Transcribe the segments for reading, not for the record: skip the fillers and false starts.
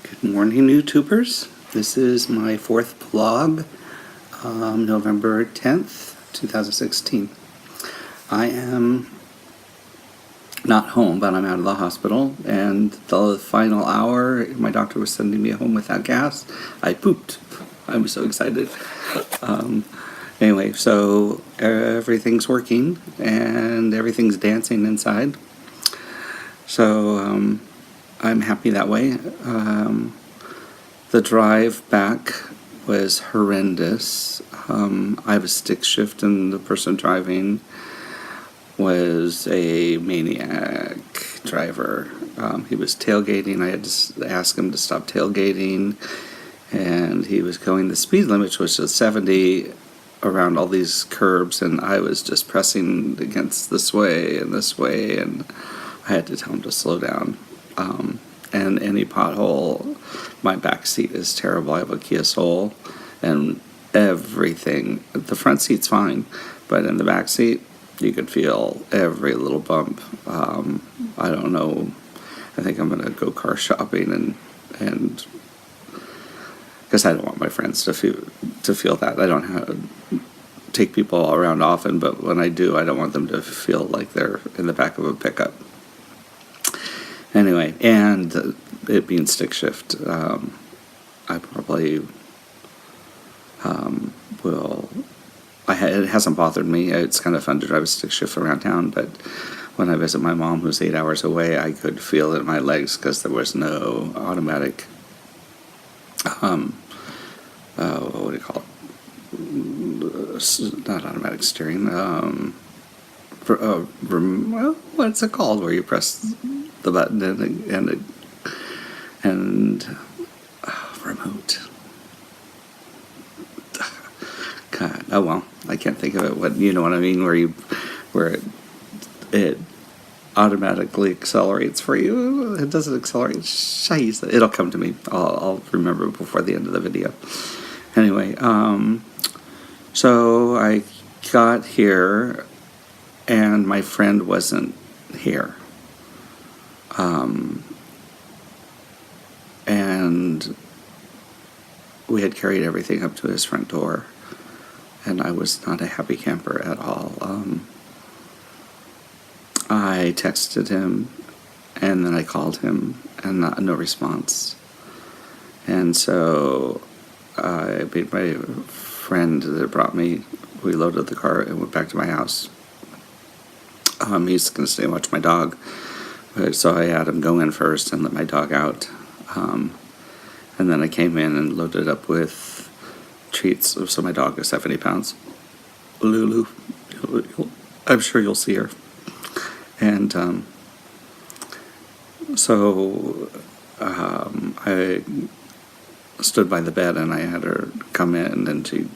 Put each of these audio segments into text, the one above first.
Good morning, YouTubers. This is my fourth vlog, November 10th, 2016. I am not home, but I'm out of the hospital, and the final hour, my doctor was sending me home without gas. I pooped. I was so excited. Anyway, so everything's working, and everything's dancing inside. So, I'm happy that way. The drive back was horrendous. I have a stick shift, and the person driving was a maniac driver. He was tailgating. I had to ask him to stop tailgating, and he was going the speed limit, which was 70 around all these curbs, and I was just pressing against this way, and I had to tell him to slow down. And any pothole, my back seat is terrible. I have a Kia Soul, and everything, the front seat's fine, but in the back seat, you could feel every little bump. I don't know, I think I'm gonna go car shopping and because I don't want my friends to feel that. I don't have to take people around often, but when I do, I don't want them to feel like they're in the back of a pickup. Anyway, and it being stick shift, I probably will. It hasn't bothered me. It's kind of fun to drive a stick shift around town, but when I visit my mom, who's 8 hours away, I could feel it in my legs because there was no automatic. What do you call it? Not automatic steering. Well, what's it called? Where you press the button and remote. God, oh well, I can't think of it. What, you know what I mean? Where it automatically accelerates for you. It doesn't accelerate. Scheiße. It'll come to me. I'll remember before the end of the video. Anyway, so I got here, and my friend wasn't here. And we had carried everything up to his front door, and I was not a happy camper at all. I texted him, and then I called him, and no response. And so I made my friend that brought me, we loaded the car and went back to my house. He's going to stay and watch my dog. So I had him go in first and let my dog out. And then I came in and loaded up with treats. So my dog is 70 pounds. Lulu. I'm sure you'll see her. And so I stood by the bed, and I had her come in, and she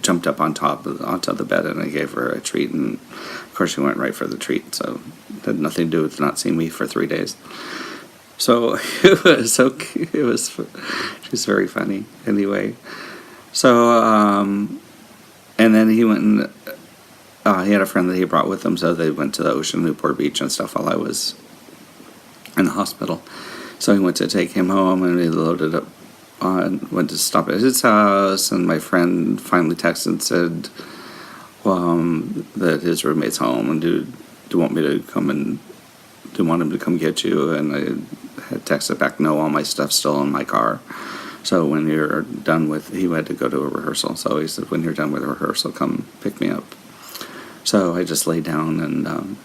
jumped up onto the bed, and I gave her a treat, and of course she went right for the treat, so it had nothing to do with not seeing me for 3 days. So it was so cute. She's very funny. Anyway, so and then he went and he had a friend that he brought with him, so they went to the ocean, Newport Beach and stuff while I was in the hospital. So he went to take him home, and we loaded up went to stop at his house, and my friend finally texted and said, that his roommate's home, and do you want me to come and do you want him to come get you? And I had texted back, no, all my stuff's still in my car. So when you're done with, he had to go to a rehearsal, so he said, when you're done with the rehearsal, come pick me up. So I just laid down and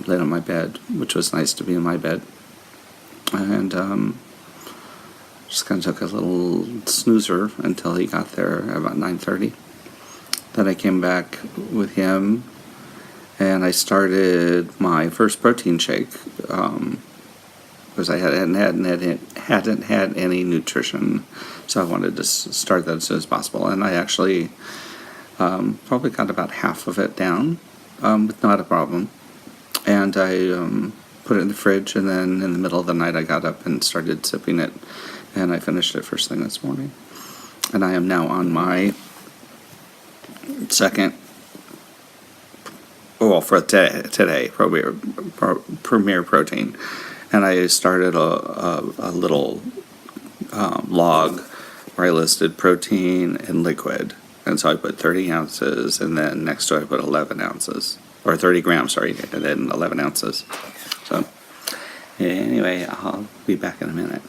laid on my bed, which was nice to be in my bed, and just kind of took a little snoozer until he got there about 9:30. Then I came back with him, and I started my first protein shake because I hadn't had any nutrition, so I wanted to start that as soon as possible. And I actually probably got about half of it down with not a problem. And I put it in the fridge, and then in the middle of the night I got up and started sipping it, and I finished it first thing this morning. And I am now on my second, for today, Premier Protein. And I started a little log where I listed protein and liquid. And so I put 30 ounces, and then next to it I put 11 ounces, or 30 grams, sorry, and then 11 ounces. So anyway, I'll be back in a minute.